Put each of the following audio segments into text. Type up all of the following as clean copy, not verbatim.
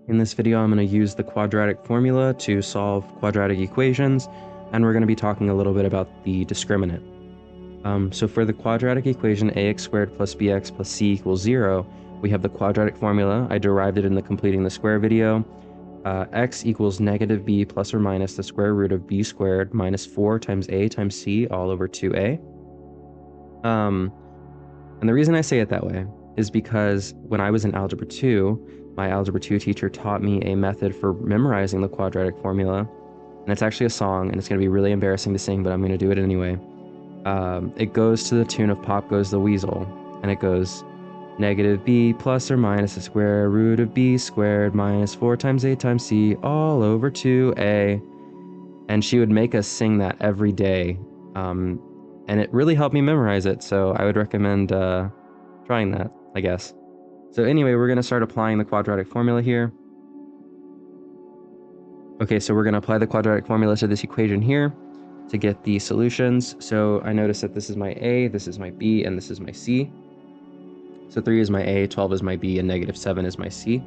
In this video, I'm going to use the quadratic formula to solve quadratic equations, and we're going to be talking a little bit about the discriminant. So for the quadratic equation ax squared plus bx plus c equals 0, we have the quadratic formula. I derived it in the completing the square video. X equals negative b plus or minus the square root of b squared minus 4 times a times c all over 2a. And the reason I say it that way is because when I was in Algebra 2, my Algebra 2 teacher taught me a method for memorizing the quadratic formula. And it's actually a song, and it's going to be really embarrassing to sing, but I'm going to do it anyway. It goes to the tune of Pop Goes the Weasel, and it goes negative b plus or minus the square root of b squared minus 4 times a times c all over 2a. And she would make us sing that every day. And it really helped me memorize it, so I would recommend trying that, I guess. So anyway, we're going to start applying the quadratic formula here. Okay, so we're going to apply the quadratic formula to this equation here to get the solutions. So I notice that this is my a, this is my b, and this is my c. So 3 is my a, 12 is my b, and negative 7 is my c.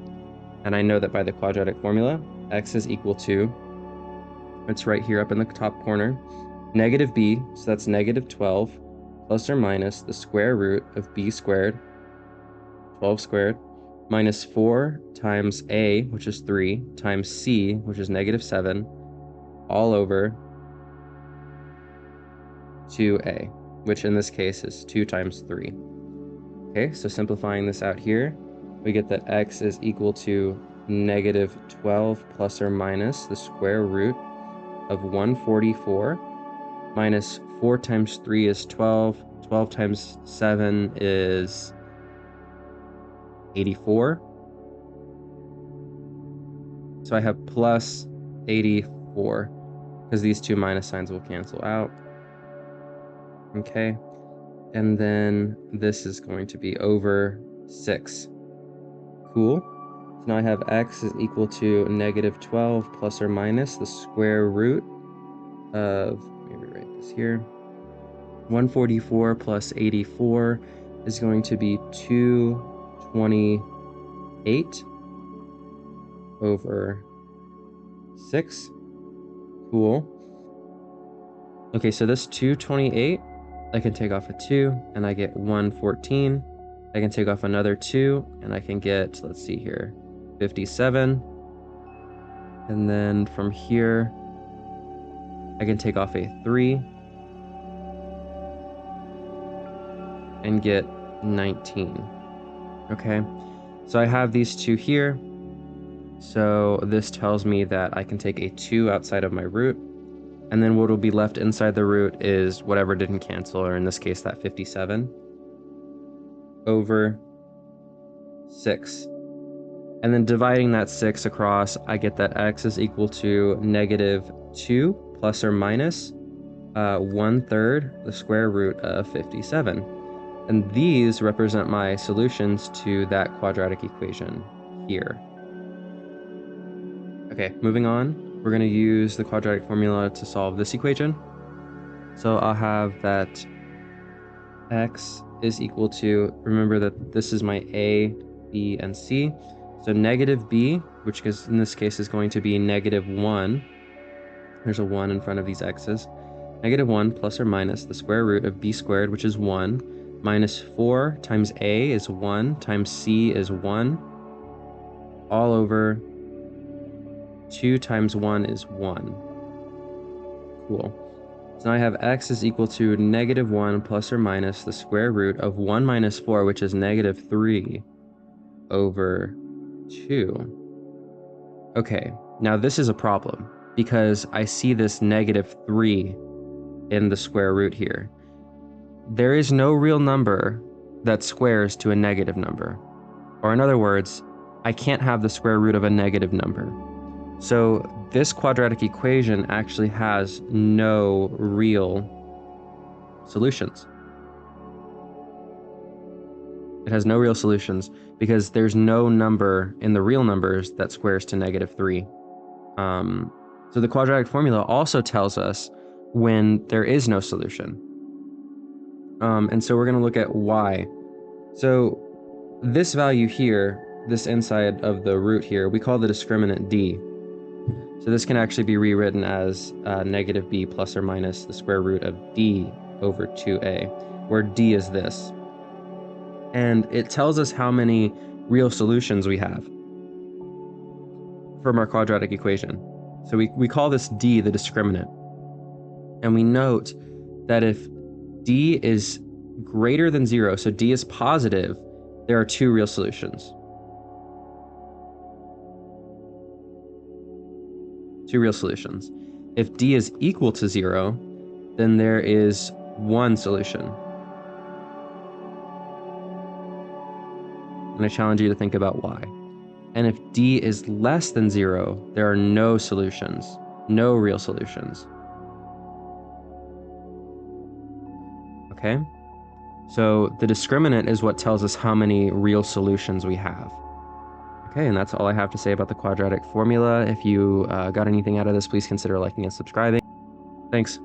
And I know that by the quadratic formula, x is equal to, it's right here up in the top corner, negative b, so that's negative 12, plus or minus the square root of b squared, 12 squared, minus 4 times a, which is 3, times c, which is negative 7, all over 2a, which in this case is 2 times 3. Okay, so simplifying this out here, we get that x is equal to negative 12 plus or minus the square root of 144 minus 4 times 3 is 12. 12 times 7 is 84. So I have plus 84 because these two minus signs will cancel out. Okay, and then this is going to be over 6. Cool. So now I have x is equal to negative 12 plus or minus the square root of, let me rewrite this here, 144 plus 84 is going to be 228 over 6. Cool. Okay, so this 228, I can take off a 2, and I get 114. I can take off another 2, and I can get, let's see here, 57. And then from here, I can take off a 3 and get 19. Okay, so I have these two here. So this tells me that I can take a 2 outside of my root, and then what will be left inside the root is whatever didn't cancel, or in this case, that 57 over 6. And then dividing that 6 across, I get that x is equal to negative 2 plus or minus 1/3 the square root of 57. And these represent my solutions to that quadratic equation here. Okay, moving on, we're going to use the quadratic formula to solve this equation. So I'll have that x is equal to, remember that this is my a, b, and c. So negative b, which is in this case is going to be negative 1. There's a 1 in front of these x's. Negative 1 plus or minus the square root of b squared, which is 1, minus 4 times a is 1, times c is 1, all over 2 times 1 is 1. Cool. So now I have x is equal to negative 1 plus or minus the square root of 1 minus 4, which is negative 3, over 2. Okay, now this is a problem because I see this negative 3 in the square root here. There is no real number that squares to a negative number. Or in other words, I can't have the square root of a negative number. So this quadratic equation actually has no real solutions. It has no real solutions because there's no number in the real numbers that squares to negative 3. So the quadratic formula also tells us when there is no solution. And so we're going to look at why. So this value here, this inside of the root here, we call the discriminant d. So this can actually be rewritten as negative b plus or minus the square root of d over 2a, where d is this. And it tells us how many real solutions we have from our quadratic equation. So we call this d the discriminant. And we note that if d is greater than 0, so d is positive, there are 2 real solutions. 2 real solutions. If d is equal to 0, then there is 1 solution. And I challenge you to think about why. And if d is less than 0, there are no solutions, no real solutions. Okay? So the discriminant is what tells us how many real solutions we have. Okay, and that's all I have to say about the quadratic formula. If you got anything out of this, please consider liking and subscribing. Thanks.